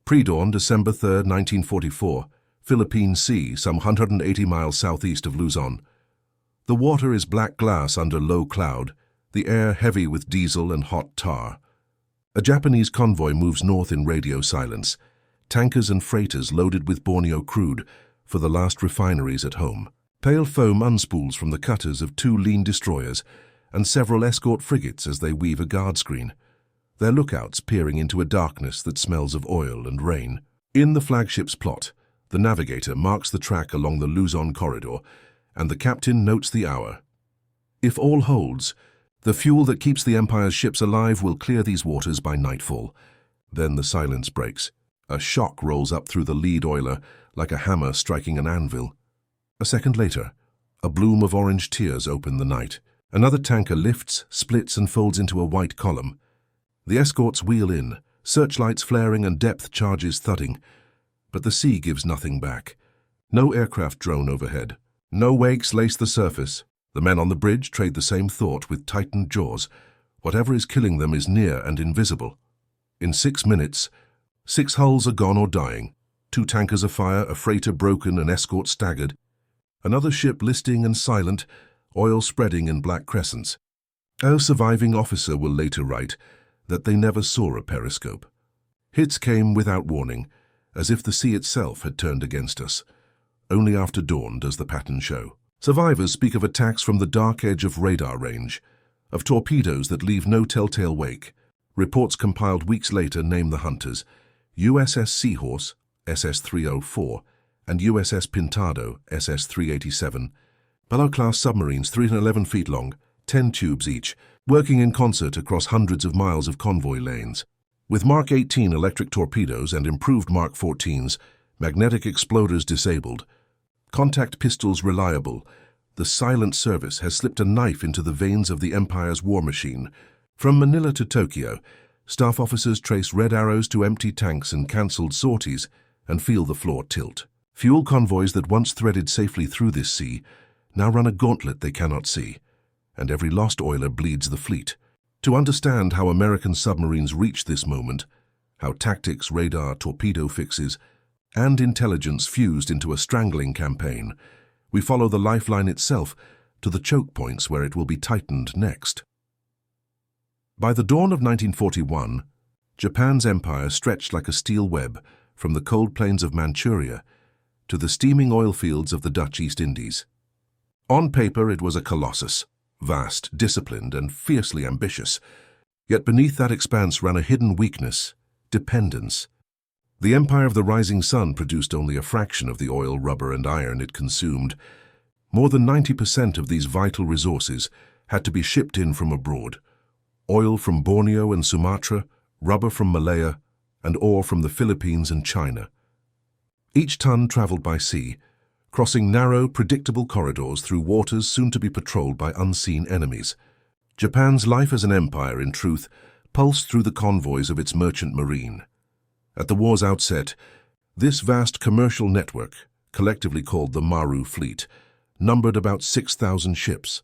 Pre-dawn, December 3, 1944, Philippine Sea, some 180 miles southeast of Luzon. The water is black glass under low cloud, the air heavy with diesel and hot tar. A Japanese convoy moves north in radio silence, tankers and freighters loaded with Borneo crude for the last refineries at home. Pale foam unspools from the cutters of 2 lean destroyers and several escort frigates as they weave a guard screen, their lookouts peering into a darkness that smells of oil and rain. In the flagship's plot, the navigator marks the track along the Luzon corridor, and the captain notes the hour. If all holds, the fuel that keeps the Empire's ships alive will clear these waters by nightfall. Then the silence breaks. A shock rolls up through the lead oiler like a hammer striking an anvil. A second later, a bloom of orange tears open the night. Another tanker lifts, splits, and folds into a white column. The escorts wheel in, searchlights flaring and depth charges thudding. But the sea gives nothing back. No aircraft drone overhead. No wakes lace the surface. The men on the bridge trade the same thought with tightened jaws. Whatever is killing them is near and invisible. In 6 minutes, 6 hulls are gone or dying. 2 tankers afire, a freighter broken, an escort staggered. Another ship listing and silent, oil spreading in black crescents. Our surviving officer will later write that they never saw a periscope. Hits came without warning, as if the sea itself had turned against us. Only after dawn does the pattern show. Survivors speak of attacks from the dark edge of radar range, of torpedoes that leave no telltale wake. Reports compiled weeks later name the hunters: USS Seahorse, SS-304, and USS Pintado, SS-387. Bellow-class submarines 311 feet long, 10 tubes each, working in concert across hundreds of miles of convoy lanes. With Mark 18 electric torpedoes and improved Mark 14s, magnetic exploders disabled, contact pistols reliable, the silent service has slipped a knife into the veins of the Empire's war machine. From Manila to Tokyo, staff officers trace red arrows to empty tanks and cancelled sorties and feel the floor tilt. Fuel convoys that once threaded safely through this sea now run a gauntlet they cannot see, and every lost oiler bleeds the fleet. To understand how American submarines reached this moment, how tactics, radar, torpedo fixes, and intelligence fused into a strangling campaign, we follow the lifeline itself to the choke points where it will be tightened next. By the dawn of 1941, Japan's empire stretched like a steel web from the cold plains of Manchuria to the steaming oil fields of the Dutch East Indies. On paper, it was a colossus, vast, disciplined, and fiercely ambitious. Yet beneath that expanse ran a hidden weakness: dependence. The empire of the rising sun produced only a fraction of the oil, rubber, and iron it consumed. More than 90% of these vital resources had to be shipped in from abroad: oil from Borneo and Sumatra, rubber from Malaya, and ore from the Philippines and China. Each ton traveled by sea, crossing narrow, predictable corridors through waters soon to be patrolled by unseen enemies. Japan's life as an empire, in truth, pulsed through the convoys of its merchant marine. At the war's outset, this vast commercial network, collectively called the Maru Fleet, numbered about 6,000 ships.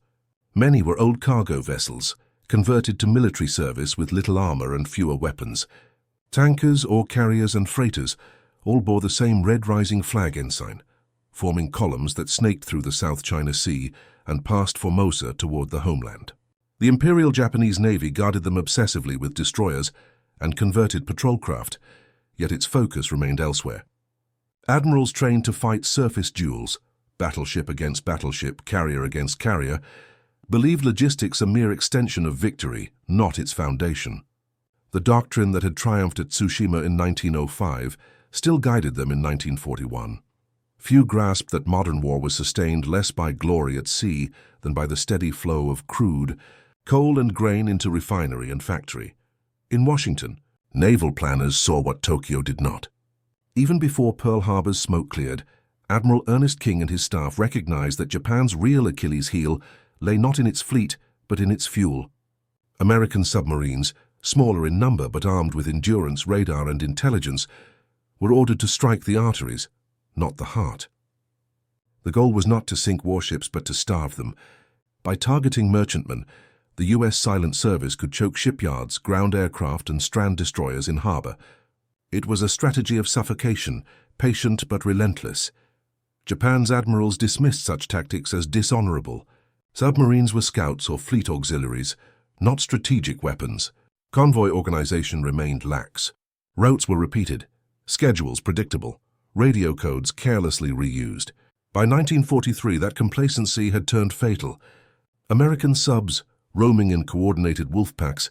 Many were old cargo vessels, converted to military service with little armor and fewer weapons. Tankers, ore carriers, and freighters all bore the same red rising flag ensign, forming columns that snaked through the South China Sea and past Formosa toward the homeland. The Imperial Japanese Navy guarded them obsessively with destroyers and converted patrol craft, yet its focus remained elsewhere. Admirals trained to fight surface duels, battleship against battleship, carrier against carrier, believed logistics a mere extension of victory, not its foundation. The doctrine that had triumphed at Tsushima in 1905 still guided them in 1941. Few grasped that modern war was sustained less by glory at sea than by the steady flow of crude, coal and grain into refinery and factory. In Washington, naval planners saw what Tokyo did not. Even before Pearl Harbor's smoke cleared, Admiral Ernest King and his staff recognized that Japan's real Achilles heel lay not in its fleet, but in its fuel. American submarines, smaller in number but armed with endurance, radar, and intelligence, were ordered to strike the arteries, not the heart. The goal was not to sink warships but to starve them. By targeting merchantmen, the U.S. Silent Service could choke shipyards, ground aircraft, and strand destroyers in harbor. It was a strategy of suffocation, patient but relentless. Japan's admirals dismissed such tactics as dishonorable. Submarines were scouts or fleet auxiliaries, not strategic weapons. Convoy organization remained lax. Routes were repeated, schedules predictable, radio codes carelessly reused. By 1943, that complacency had turned fatal. American subs, roaming in coordinated wolf packs,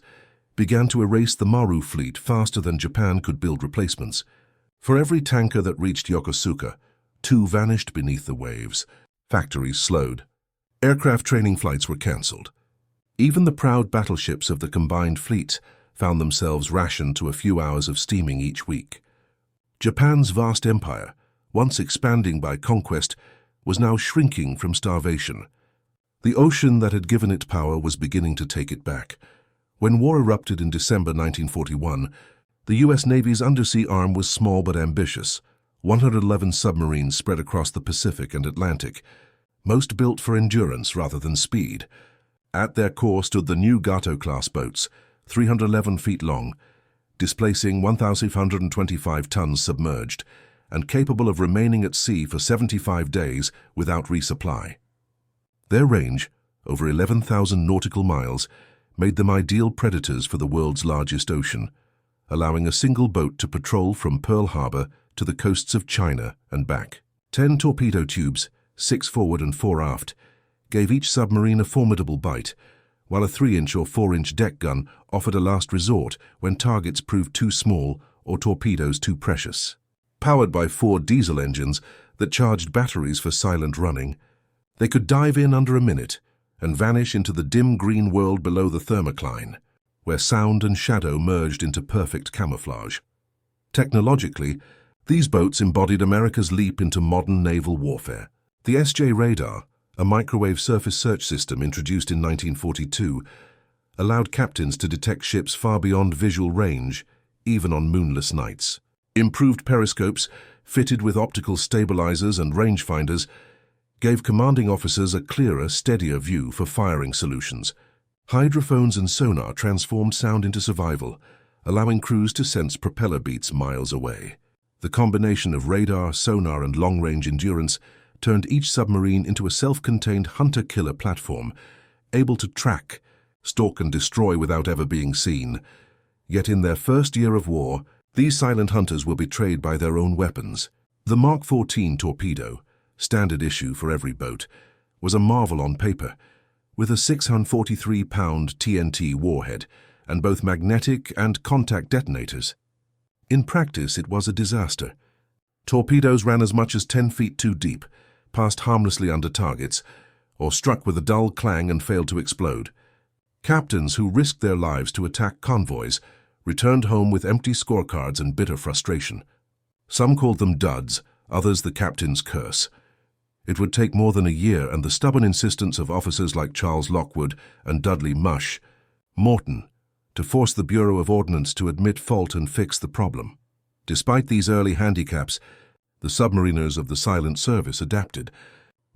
began to erase the Maru fleet faster than Japan could build replacements. For every tanker that reached Yokosuka, 2 vanished beneath the waves. Factories slowed. Aircraft training flights were cancelled. Even the proud battleships of the combined fleets found themselves rationed to a few hours of steaming each week. Japan's vast empire, once expanding by conquest, was now shrinking from starvation. The ocean that had given it power was beginning to take it back. When war erupted in December 1941, the U.S. Navy's undersea arm was small but ambitious. 111 submarines spread across the Pacific and Atlantic, most built for endurance rather than speed. At their core stood the new Gato-class boats, 311 feet long, displacing 1,525 tons submerged, and capable of remaining at sea for 75 days without resupply. Their range, over 11,000 nautical miles, made them ideal predators for the world's largest ocean, allowing a single boat to patrol from Pearl Harbor to the coasts of China and back. 10 torpedo tubes, 6 forward and 4 aft, gave each submarine a formidable bite, while a 3-inch or 4-inch deck gun offered a last resort when targets proved too small or torpedoes too precious. Powered by 4 diesel engines that charged batteries for silent running, they could dive in under a minute and vanish into the dim green world below the thermocline, where sound and shadow merged into perfect camouflage. Technologically, these boats embodied America's leap into modern naval warfare. The SJ radar, a microwave surface search system introduced in 1942, allowed captains to detect ships far beyond visual range, even on moonless nights. Improved periscopes, fitted with optical stabilizers and rangefinders, gave commanding officers a clearer, steadier view for firing solutions. Hydrophones and sonar transformed sound into survival, allowing crews to sense propeller beats miles away. The combination of radar, sonar, and long-range endurance turned each submarine into a self-contained hunter-killer platform, able to track, stalk, and destroy without ever being seen. Yet in their first year of war, these silent hunters were betrayed by their own weapons. The Mark 14 torpedo, standard issue for every boat, was a marvel on paper, with a 643-pound TNT warhead and both magnetic and contact detonators. In practice, it was a disaster. Torpedoes ran as much as 10 feet too deep, passed harmlessly under targets, or struck with a dull clang and failed to explode. Captains who risked their lives to attack convoys returned home with empty scorecards and bitter frustration. Some called them duds, others the captain's curse. It would take more than a year and the stubborn insistence of officers like Charles Lockwood and Dudley Morton to force the Bureau of Ordnance to admit fault and fix the problem. Despite these early handicaps, the submariners of the Silent Service adapted.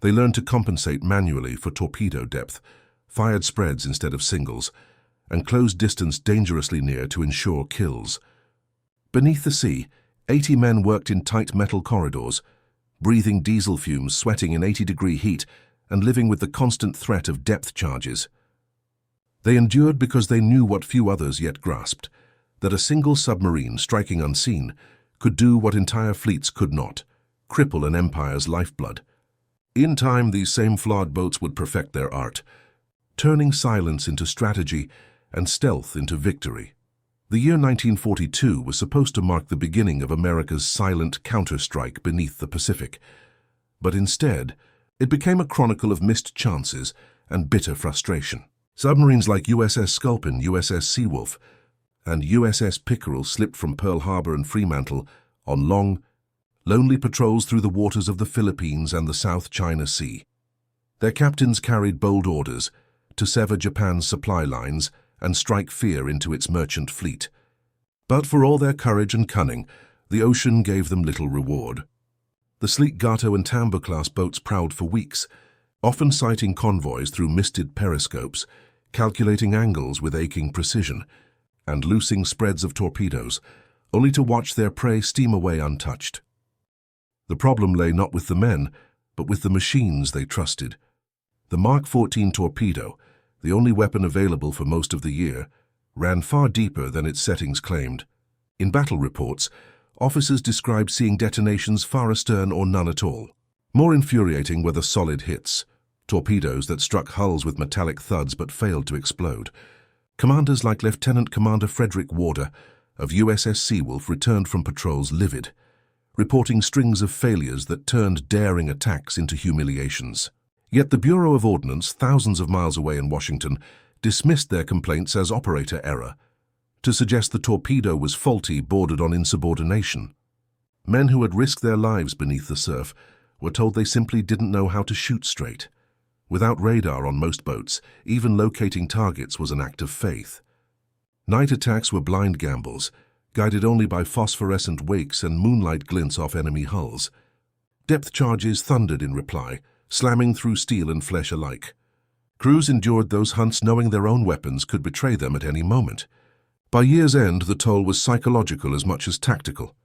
They learned to compensate manually for torpedo depth, fired spreads instead of singles, and closed distance dangerously near to ensure kills. Beneath the sea, 80 men worked in tight metal corridors, breathing diesel fumes, sweating in 80-degree heat, and living with the constant threat of depth charges. They endured because they knew what few others yet grasped, that a single submarine striking unseen could do what entire fleets could not, cripple an empire's lifeblood. In time, these same flawed boats would perfect their art, turning silence into strategy and stealth into victory. The year 1942 was supposed to mark the beginning of America's silent counterstrike beneath the Pacific, but instead, it became a chronicle of missed chances and bitter frustration. Submarines like USS Sculpin, USS Seawolf, and USS Pickerel slipped from Pearl Harbor and Fremantle on long, lonely patrols through the waters of the Philippines and the South China Sea. Their captains carried bold orders to sever Japan's supply lines and strike fear into its merchant fleet. But for all their courage and cunning, the ocean gave them little reward. The sleek Gato and Tambo-class boats prowled for weeks, often sighting convoys through misted periscopes, calculating angles with aching precision, and loosing spreads of torpedoes, only to watch their prey steam away untouched. The problem lay not with the men, but with the machines they trusted. The Mark 14 torpedo, the only weapon available for most of the year, ran far deeper than its settings claimed. In battle reports, officers described seeing detonations far astern or none at all. More infuriating were the solid hits, torpedoes that struck hulls with metallic thuds but failed to explode. Commanders like Lieutenant Commander Frederick Warder of USS Seawolf returned from patrols livid, reporting strings of failures that turned daring attacks into humiliations. Yet the Bureau of Ordnance, thousands of miles away in Washington, dismissed their complaints as operator error. To suggest the torpedo was faulty bordered on insubordination. Men who had risked their lives beneath the surf were told they simply didn't know how to shoot straight. Without radar on most boats, even locating targets was an act of faith. Night attacks were blind gambles, guided only by phosphorescent wakes and moonlight glints off enemy hulls. Depth charges thundered in reply, slamming through steel and flesh alike. Crews endured those hunts knowing their own weapons could betray them at any moment. By year's end, the toll was psychological as much as tactical.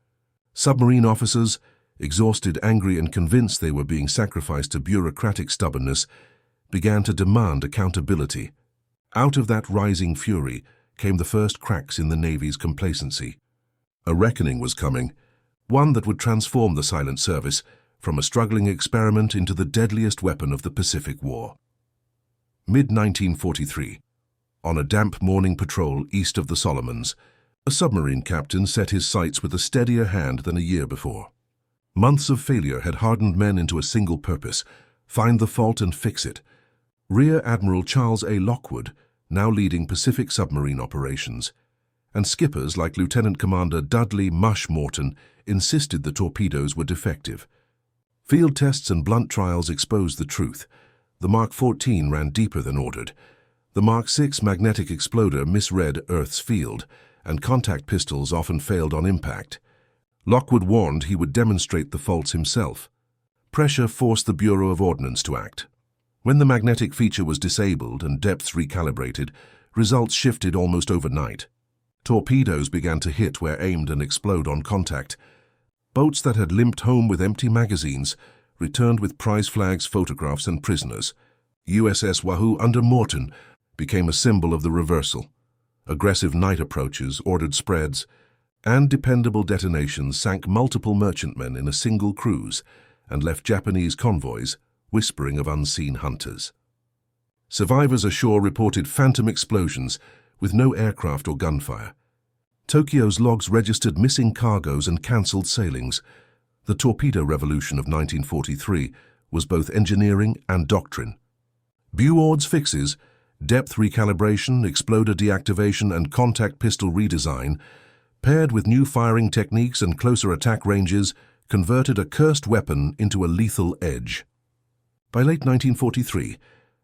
Submarine officers, exhausted, angry, and convinced they were being sacrificed to bureaucratic stubbornness, began to demand accountability. Out of that rising fury came the first cracks in the Navy's complacency. A reckoning was coming, one that would transform the silent service from a struggling experiment into the deadliest weapon of the Pacific War. Mid-1943, on a damp morning patrol east of the Solomons, a submarine captain set his sights with a steadier hand than a year before. Months of failure had hardened men into a single purpose: find the fault and fix it. Rear Admiral Charles A. Lockwood, now leading Pacific submarine operations, and skippers like Lieutenant Commander Dudley "Mush" Morton insisted the torpedoes were defective. Field tests and blunt trials exposed the truth. The Mark 14 ran deeper than ordered. The Mark 6 magnetic exploder misread Earth's field, and contact pistols often failed on impact. Lockwood warned he would demonstrate the faults himself. Pressure forced the Bureau of Ordnance to act. When the magnetic feature was disabled and depths recalibrated, results shifted almost overnight. Torpedoes began to hit where aimed and explode on contact. Boats that had limped home with empty magazines returned with prize flags, photographs, and prisoners. USS Wahoo under Morton became a symbol of the reversal. Aggressive night approaches, ordered spreads, and dependable detonations sank multiple merchantmen in a single cruise and left Japanese convoys whispering of unseen hunters. Survivors ashore reported phantom explosions with no aircraft or gunfire. Tokyo's logs registered missing cargoes and cancelled sailings. The torpedo revolution of 1943 was both engineering and doctrine. Buord's fixes, depth recalibration, exploder deactivation, and contact pistol redesign, paired with new firing techniques and closer attack ranges, converted a cursed weapon into a lethal edge. By late 1943,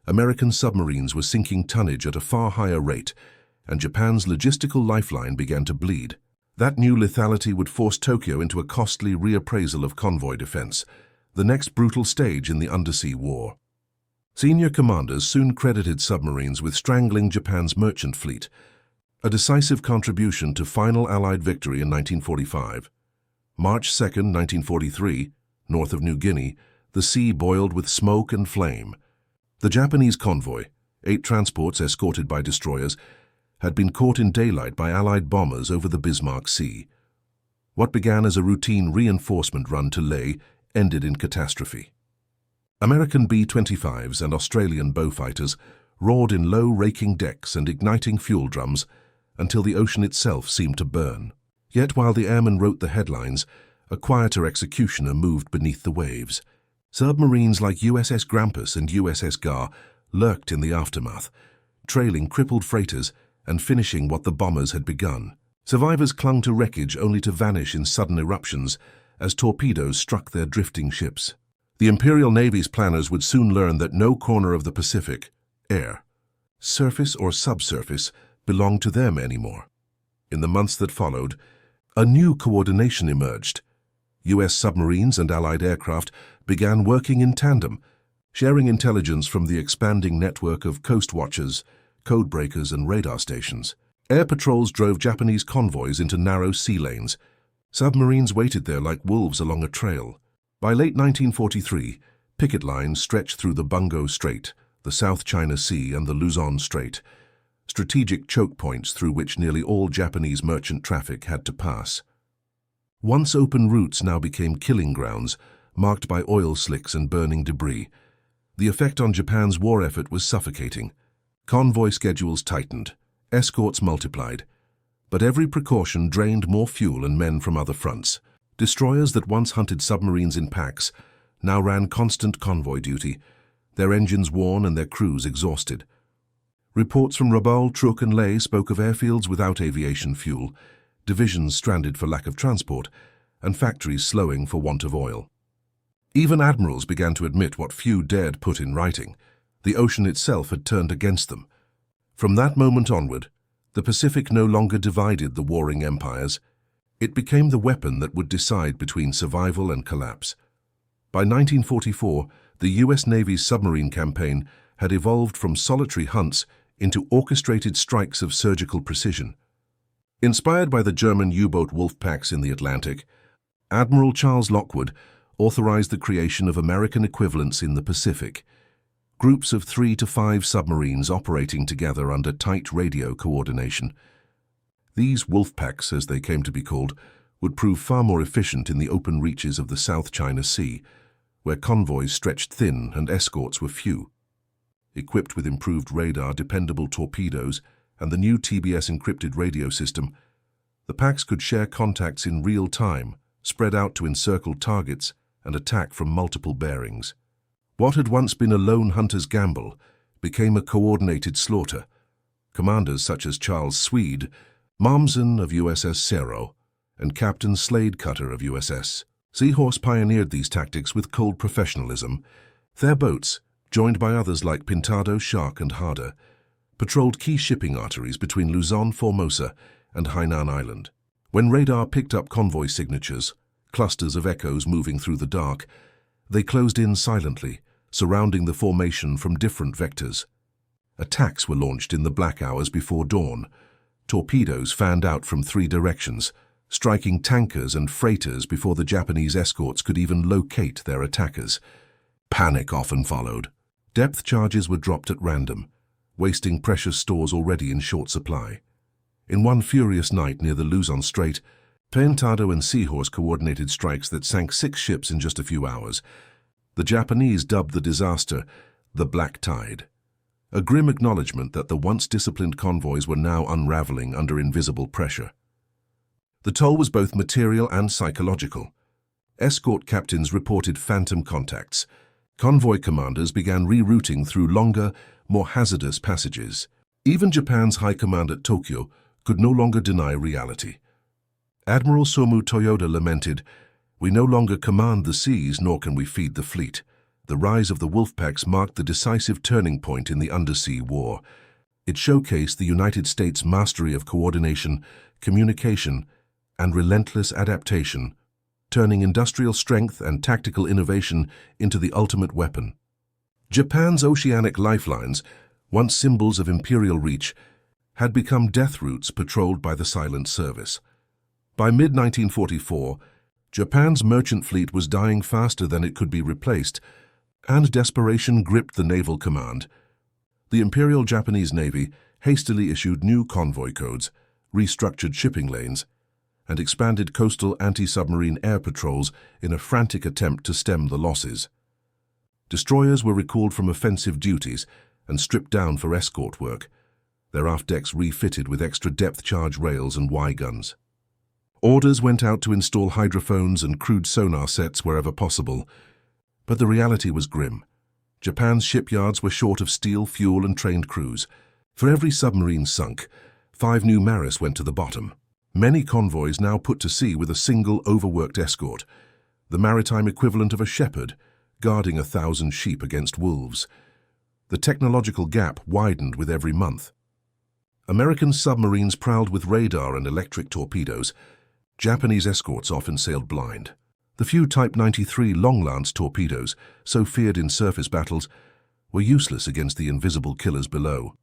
American submarines were sinking tonnage at a far higher rate, and Japan's logistical lifeline began to bleed. That new lethality would force Tokyo into a costly reappraisal of convoy defense, the next brutal stage in the undersea war. Senior commanders soon credited submarines with strangling Japan's merchant fleet, a decisive contribution to final Allied victory in 1945. March 2, 1943, north of New Guinea, the sea boiled with smoke and flame. The Japanese convoy, 8 transports escorted by destroyers, had been caught in daylight by Allied bombers over the Bismarck Sea. What began as a routine reinforcement run to Leh ended in catastrophe. American B-25s and Australian Beaufighters roared in low raking decks and igniting fuel drums until the ocean itself seemed to burn. Yet while the airmen wrote the headlines, a quieter executioner moved beneath the waves. Submarines like USS Grampus and USS Gar lurked in the aftermath, trailing crippled freighters and finishing what the bombers had begun. Survivors clung to wreckage only to vanish in sudden eruptions as torpedoes struck their drifting ships. The Imperial Navy's planners would soon learn that no corner of the Pacific, air, surface or subsurface, belonged to them anymore. In the months that followed, a new coordination emerged. U.S. submarines and Allied aircraft began working in tandem, sharing intelligence from the expanding network of coast watchers, code breakers, and radar stations. Air patrols drove Japanese convoys into narrow sea lanes. Submarines waited there like wolves along a trail. By late 1943, picket lines stretched through the Bungo Strait, the South China Sea and the Luzon Strait, strategic choke points through which nearly all Japanese merchant traffic had to pass. Once open routes now became killing grounds, marked by oil slicks and burning debris. The effect on Japan's war effort was suffocating. Convoy schedules tightened, escorts multiplied, but every precaution drained more fuel and men from other fronts. Destroyers that once hunted submarines in packs now ran constant convoy duty, their engines worn and their crews exhausted. Reports from Rabaul, Truk and Leh spoke of airfields without aviation fuel, divisions stranded for lack of transport, and factories slowing for want of oil. Even admirals began to admit what few dared put in writing. The ocean itself had turned against them. From that moment onward, the Pacific no longer divided the warring empires. It became the weapon that would decide between survival and collapse. By 1944, the U.S. Navy's submarine campaign had evolved from solitary hunts into orchestrated strikes of surgical precision. Inspired by the German U-boat wolf packs in the Atlantic, Admiral Charles Lockwood authorized the creation of American equivalents in the Pacific, groups of 3 to 5 submarines operating together under tight radio coordination. These wolf packs, as they came to be called, would prove far more efficient in the open reaches of the South China Sea, where convoys stretched thin and escorts were few. Equipped with improved radar, dependable torpedoes, and the new TBS encrypted radio system, the packs could share contacts in real time, spread out to encircle targets, and attack from multiple bearings. What had once been a lone hunter's gamble became a coordinated slaughter. Commanders such as Charles Swede, Mommsen of USS Cerro, and Captain Slade Cutter of USS Seahorse pioneered these tactics with cold professionalism. Their boats, joined by others like Pintado, Shark, and Harder, patrolled key shipping arteries between Luzon, Formosa, and Hainan Island. When radar picked up convoy signatures, clusters of echoes moving through the dark, they closed in silently, surrounding the formation from different vectors. Attacks were launched in the black hours before dawn. Torpedoes fanned out from 3 directions, striking tankers and freighters before the Japanese escorts could even locate their attackers. Panic often followed. Depth charges were dropped at random, wasting precious stores already in short supply. In one furious night near the Luzon Strait, Pintado and Seahorse coordinated strikes that sank 6 ships in just a few hours. The Japanese dubbed the disaster the Black Tide, a grim acknowledgement that the once disciplined convoys were now unraveling under invisible pressure. The toll was both material and psychological. Escort captains reported phantom contacts. Convoy commanders began rerouting through longer, more hazardous passages. Even Japan's high command at Tokyo could no longer deny reality. Admiral Somu Toyoda lamented, "We no longer command the seas, nor can we feed the fleet." The rise of the wolfpacks marked the decisive turning point in the undersea war. It showcased the United States' mastery of coordination, communication, and relentless adaptation, turning industrial strength and tactical innovation into the ultimate weapon. Japan's oceanic lifelines, once symbols of imperial reach, had become death routes patrolled by the silent service. By mid-1944, Japan's merchant fleet was dying faster than it could be replaced, and desperation gripped the naval command. The Imperial Japanese Navy hastily issued new convoy codes, restructured shipping lanes, and expanded coastal anti-submarine air patrols in a frantic attempt to stem the losses. Destroyers were recalled from offensive duties and stripped down for escort work, their aft decks refitted with extra depth charge rails and Y-guns. Orders went out to install hydrophones and crude sonar sets wherever possible, but the reality was grim. Japan's shipyards were short of steel, fuel, and trained crews. For every submarine sunk, 5 new Maris went to the bottom. Many convoys now put to sea with a single overworked escort, the maritime equivalent of a shepherd, guarding 1,000 sheep against wolves. The technological gap widened with every month. American submarines prowled with radar and electric torpedoes. Japanese escorts often sailed blind. The few Type 93 long-lance torpedoes, so feared in surface battles, were useless against the invisible killers below.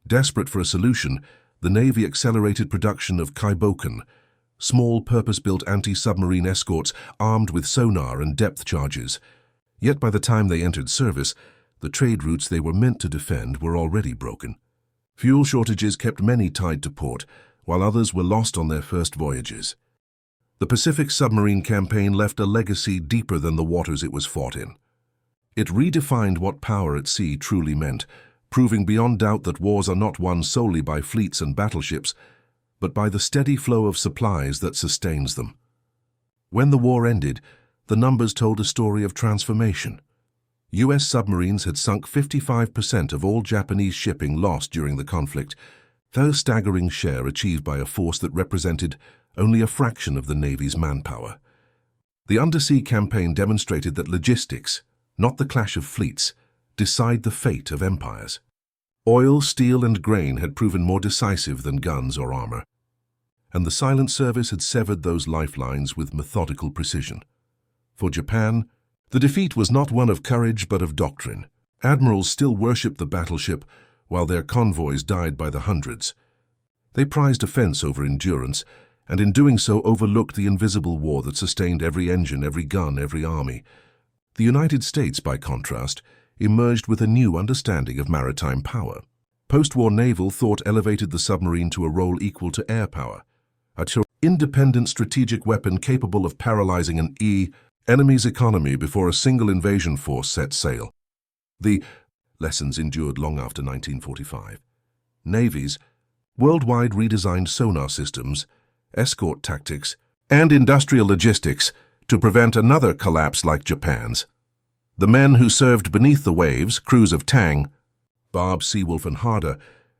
Desperate for a solution, The Navy accelerated production of Kaiboken, small purpose-built anti-submarine escorts armed with sonar and depth charges. Yet by the time they entered service, the trade routes they were meant to defend were already broken. Fuel shortages kept many tied to port, while others were lost on their first voyages. The Pacific submarine campaign left a legacy deeper than the waters it was fought in. It redefined what power at sea truly meant, proving beyond doubt that wars are not won solely by fleets and battleships, but by the steady flow of supplies that sustains them. When the war ended, the numbers told a story of transformation. U.S. submarines had sunk 55% of all Japanese shipping lost during the conflict, a staggering share achieved by a force that represented only a fraction of the Navy's manpower. The undersea campaign demonstrated that logistics, not the clash of fleets, decide the fate of empires. Oil, steel, and grain had proven more decisive than guns or armor, and the silent service had severed those lifelines with methodical precision. For Japan, the defeat was not one of courage but of doctrine. Admirals still worshipped the battleship, while their convoys died by the hundreds. They prized offense over endurance, and in doing so overlooked the invisible war that sustained every engine, every gun, every army. The United States, by contrast, emerged with a new understanding of maritime power. Post-war naval thought elevated the submarine to a role equal to air power, an independent strategic weapon capable of paralyzing an enemy's economy before a single invasion force set sail. The lessons endured long after 1945. Navies worldwide redesigned sonar systems, escort tactics, and industrial logistics to prevent another collapse like Japan's. The men who served beneath the waves, crews of Tang, Barb, Seawolf, and Harder,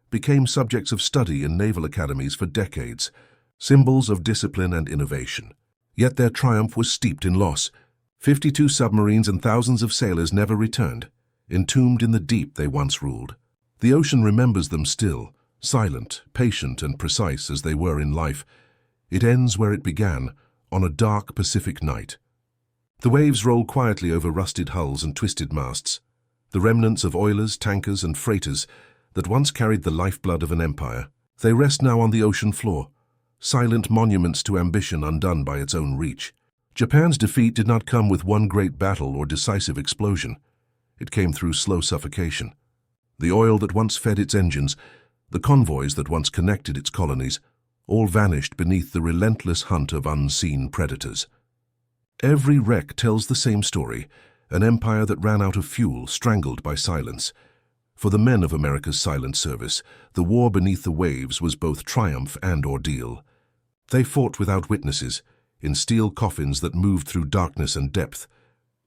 became subjects of study in naval academies for decades, symbols of discipline and innovation. Yet their triumph was steeped in loss. 52 submarines and thousands of sailors never returned, entombed in the deep they once ruled. The ocean remembers them still, silent, patient, and precise as they were in life. It ends where it began, on a dark Pacific night. The waves roll quietly over rusted hulls and twisted masts, the remnants of oilers, tankers, and freighters that once carried the lifeblood of an empire. They rest now on the ocean floor, silent monuments to ambition undone by its own reach. Japan's defeat did not come with one great battle or decisive explosion. It came through slow suffocation. The oil that once fed its engines, the convoys that once connected its colonies, all vanished beneath the relentless hunt of unseen predators. Every wreck tells the same story, an empire that ran out of fuel, strangled by silence. For the men of America's silent service, the war beneath the waves was both triumph and ordeal. They fought without witnesses, in steel coffins that moved through darkness and depth,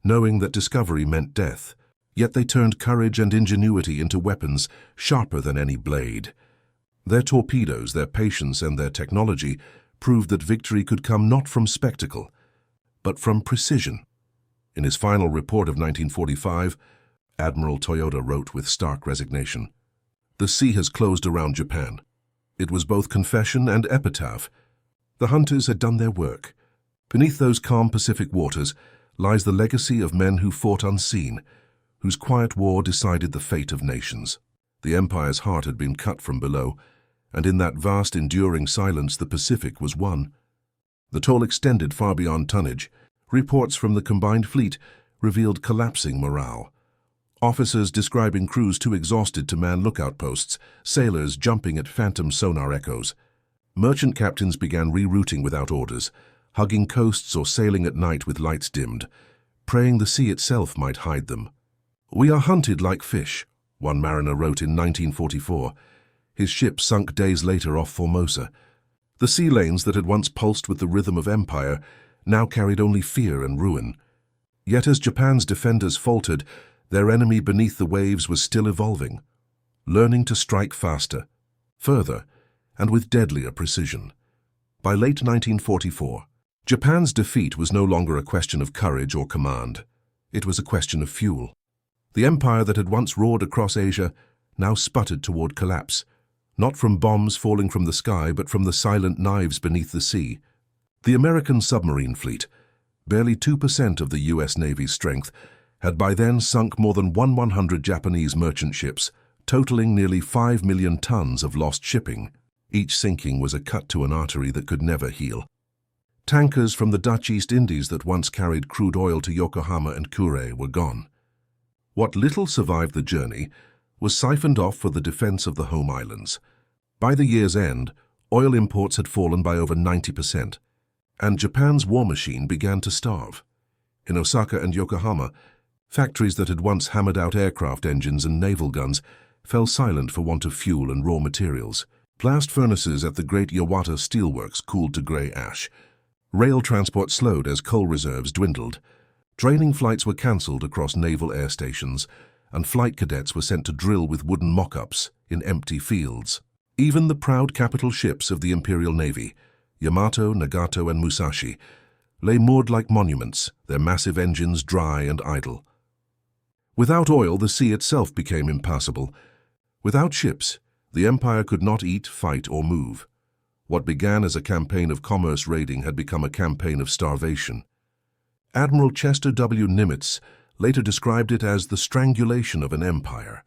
knowing that discovery meant death. Yet they turned courage and ingenuity into weapons sharper than any blade. Their torpedoes, their patience, and their technology proved that victory could come not from spectacle, but from precision. In his final report of 1945, Admiral Toyota wrote with stark resignation, "The sea has closed around Japan." It was both confession and epitaph. The hunters had done their work. Beneath those calm Pacific waters lies the legacy of men who fought unseen, whose quiet war decided the fate of nations. The empire's heart had been cut from below, and in that vast, enduring silence the Pacific was won. The toll extended far beyond tonnage. Reports from the combined fleet revealed collapsing morale. Officers describing crews too exhausted to man lookout posts, sailors jumping at phantom sonar echoes. Merchant captains began rerouting without orders, hugging coasts or sailing at night with lights dimmed, praying the sea itself might hide them. "We are hunted like fish," one mariner wrote in 1944. His ship sunk days later off Formosa. The sea lanes that had once pulsed with the rhythm of empire now carried only fear and ruin. Yet as Japan's defenders faltered, their enemy beneath the waves was still evolving, learning to strike faster, further, and with deadlier precision. By late 1944, Japan's defeat was no longer a question of courage or command. It was a question of fuel. The empire that had once roared across Asia now sputtered toward collapse, not from bombs falling from the sky, but from the silent knives beneath the sea. The American submarine fleet, barely 2% of the U.S. Navy's strength, had by then sunk more than 100 Japanese merchant ships, totaling nearly 5 million tons of lost shipping. Each sinking was a cut to an artery that could never heal. Tankers from the Dutch East Indies that once carried crude oil to Yokohama and Kure were gone. What little survived the journey was siphoned off for the defense of the home islands. By the year's end, oil imports had fallen by over 90%, and Japan's war machine began to starve. In Osaka and Yokohama, factories that had once hammered out aircraft engines and naval guns fell silent for want of fuel and raw materials. Blast furnaces at the great Yawata steelworks cooled to grey ash. Rail transport slowed as coal reserves dwindled. Training flights were cancelled across naval air stations, and flight cadets were sent to drill with wooden mock-ups in empty fields. Even the proud capital ships of the Imperial Navy, Yamato, Nagato, and Musashi, lay moored like monuments, their massive engines dry and idle. Without oil, the sea itself became impassable. Without ships, the empire could not eat, fight, or move. What began as a campaign of commerce raiding had become a campaign of starvation. Admiral Chester W. Nimitz later described it as the strangulation of an empire,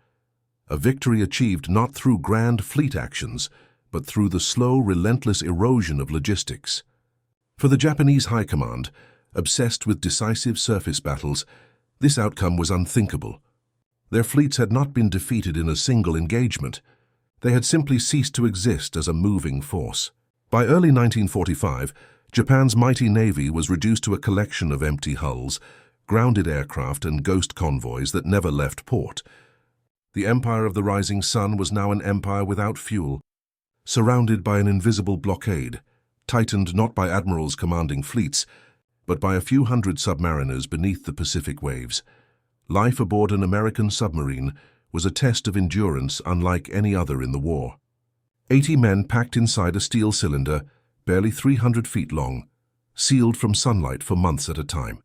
a victory achieved not through grand fleet actions, but through the slow, relentless erosion of logistics. For the Japanese High Command, obsessed with decisive surface battles, this outcome was unthinkable. Their fleets had not been defeated in a single engagement. They had simply ceased to exist as a moving force. By early 1945, Japan's mighty navy was reduced to a collection of empty hulls, grounded aircraft, and ghost convoys that never left port. The empire of the rising sun was now an empire without fuel, surrounded by an invisible blockade, tightened not by admirals commanding fleets, but by a few hundred submariners beneath the Pacific waves. Life aboard an American submarine was a test of endurance unlike any other in the war. 80 men packed inside a steel cylinder, barely 300 feet long, sealed from sunlight for months at a time.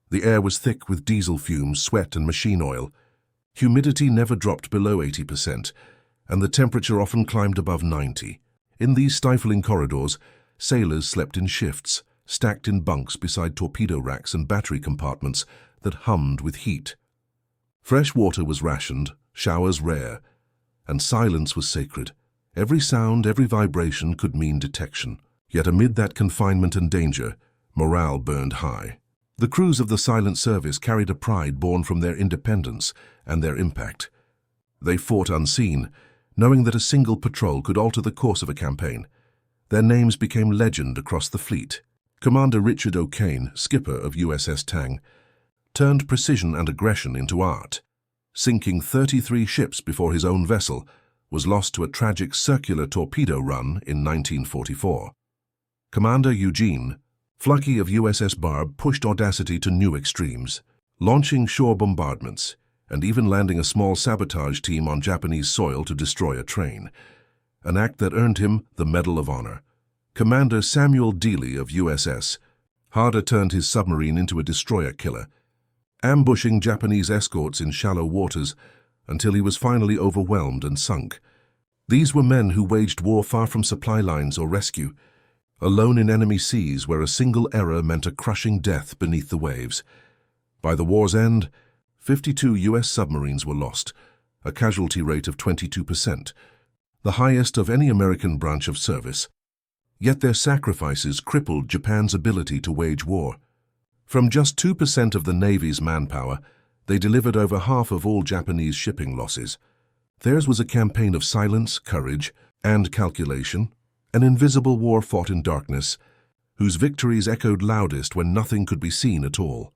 The air was thick with diesel fumes, sweat, and machine oil. Humidity never dropped below 80%, and the temperature often climbed above 90. In these stifling corridors, sailors slept in shifts, stacked in bunks beside torpedo racks and battery compartments that hummed with heat. Fresh water was rationed, showers rare, and silence was sacred. Every sound, every vibration could mean detection. Yet amid that confinement and danger, morale burned high. The crews of the silent service carried a pride born from their independence and their impact. They fought unseen, knowing that a single patrol could alter the course of a campaign. Their names became legend across the fleet. Commander Richard O'Kane, skipper of USS Tang, turned precision and aggression into art. Sinking 33 ships before his own vessel, was lost to a tragic circular torpedo run in 1944. Commander Eugene, flunky of USS Barb, pushed audacity to new extremes, launching shore bombardments and even landing a small sabotage team on Japanese soil to destroy a train, an act that earned him the Medal of Honor. Commander Samuel Dealey of USS Harder turned his submarine into a destroyer killer, ambushing Japanese escorts in shallow waters until he was finally overwhelmed and sunk. These were men who waged war far from supply lines or rescue, alone in enemy seas where a single error meant a crushing death beneath the waves. By the war's end, 52 U.S. submarines were lost, a casualty rate of 22%, the highest of any American branch of service. Yet their sacrifices crippled Japan's ability to wage war. From just 2% of the Navy's manpower, they delivered over half of all Japanese shipping losses. Theirs was a campaign of silence, courage, and calculation, an invisible war fought in darkness, whose victories echoed loudest when nothing could be seen at all.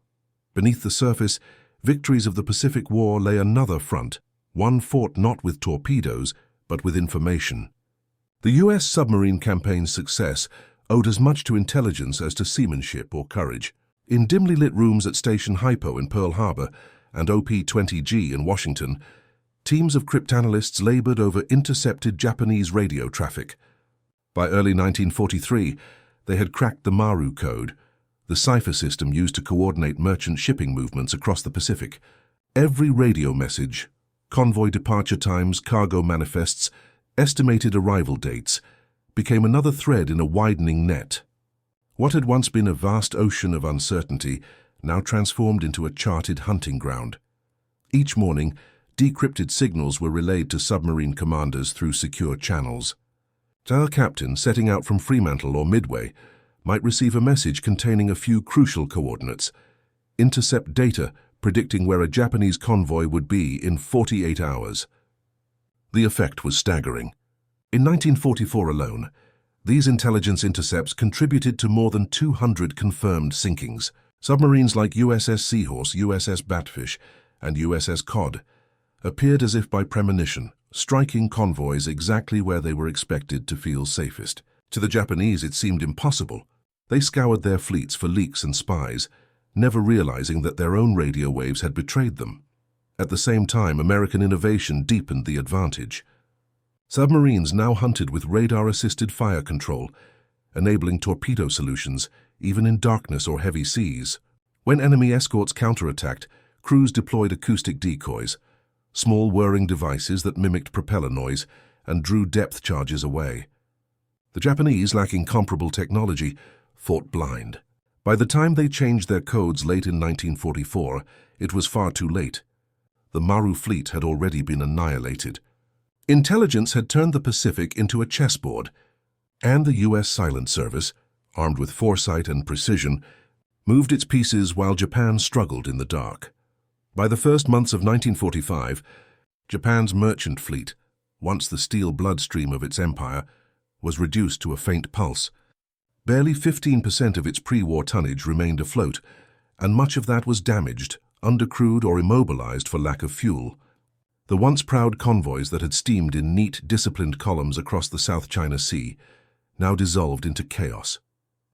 Beneath the surface, victories of the Pacific War lay another front, one fought not with torpedoes, but with information. The U.S. submarine campaign's success owed as much to intelligence as to seamanship or courage. In dimly lit rooms at Station Hypo in Pearl Harbor and OP-20G in Washington, teams of cryptanalysts labored over intercepted Japanese radio traffic. By early 1943, they had cracked the Maru code, the cipher system used to coordinate merchant shipping movements across the Pacific. Every radio message, convoy departure times, cargo manifests, estimated arrival dates, became another thread in a widening net. What had once been a vast ocean of uncertainty now transformed into a charted hunting ground. Each morning, decrypted signals were relayed to submarine commanders through secure channels. Our captain setting out from Fremantle or Midway might receive a message containing a few crucial coordinates, intercept data predicting where a Japanese convoy would be in 48 hours. The effect was staggering. In 1944 alone, these intelligence intercepts contributed to more than 200 confirmed sinkings. Submarines like USS Seahorse, USS Batfish, and USS Cod appeared as if by premonition, striking convoys exactly where they were expected to feel safest. To the Japanese, it seemed impossible. They scoured their fleets for leaks and spies, never realizing that their own radio waves had betrayed them. At the same time, American innovation deepened the advantage. Submarines now hunted with radar-assisted fire control, enabling torpedo solutions even in darkness or heavy seas. When enemy escorts counterattacked, crews deployed acoustic decoys, small whirring devices that mimicked propeller noise and drew depth charges away. The Japanese, lacking comparable technology, fought blind. By the time they changed their codes late in 1944, it was far too late. The Maru fleet had already been annihilated. Intelligence had turned the Pacific into a chessboard, and the U.S. Silent Service, armed with foresight and precision, moved its pieces while Japan struggled in the dark. By the first months of 1945, Japan's merchant fleet, once the steel bloodstream of its empire, was reduced to a faint pulse. Barely 15% of its pre-war tonnage remained afloat, and much of that was damaged, undercrewed, or immobilized for lack of fuel. The once proud convoys that had steamed in neat, disciplined columns across the South China Sea now dissolved into chaos.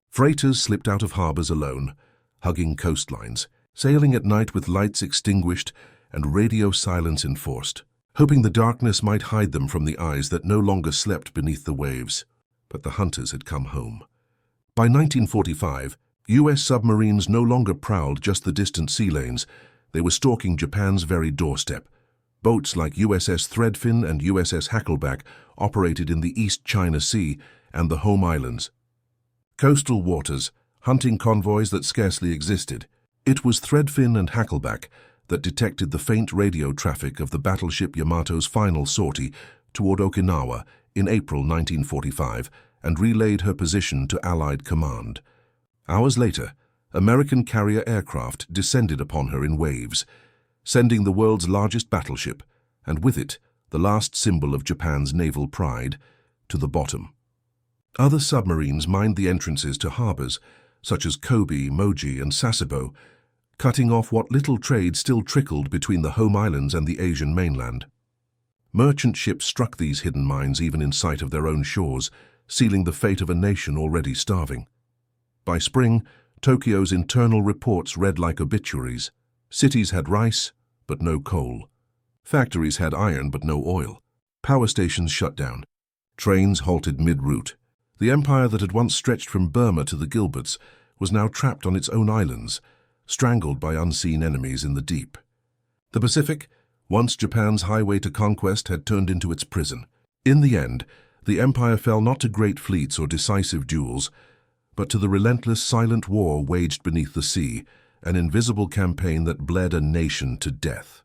Freighters slipped out of harbors alone, hugging coastlines, sailing at night with lights extinguished and radio silence enforced, hoping the darkness might hide them from the eyes that no longer slept beneath the waves. But the hunters had come home. By 1945, U.S. submarines no longer prowled just the distant sea lanes. They were stalking Japan's very doorstep. Boats like USS Threadfin and USS Hackleback operated in the East China Sea and the home islands. Coastal waters, hunting convoys that scarcely existed. It was Threadfin and Hackleback that detected the faint radio traffic of the battleship Yamato's final sortie toward Okinawa in April 1945 and relayed her position to Allied command. Hours later, American carrier aircraft descended upon her in waves, sending the world's largest battleship, and with it, the last symbol of Japan's naval pride, to the bottom. Other submarines mined the entrances to harbors, such as Kobe, Moji, and Sasebo, cutting off what little trade still trickled between the home islands and the Asian mainland. Merchant ships struck these hidden mines even in sight of their own shores, sealing the fate of a nation already starving. By spring, Tokyo's internal reports read like obituaries. Cities had rice, but no coal. Factories had iron, but no oil. Power stations shut down. Trains halted mid-route. The empire that had once stretched from Burma to the Gilberts was now trapped on its own islands, strangled by unseen enemies in the deep. The Pacific, once Japan's highway to conquest, had turned into its prison. In the end, the empire fell not to great fleets or decisive duels, but to the relentless silent war waged beneath the sea, an invisible campaign that bled a nation to death.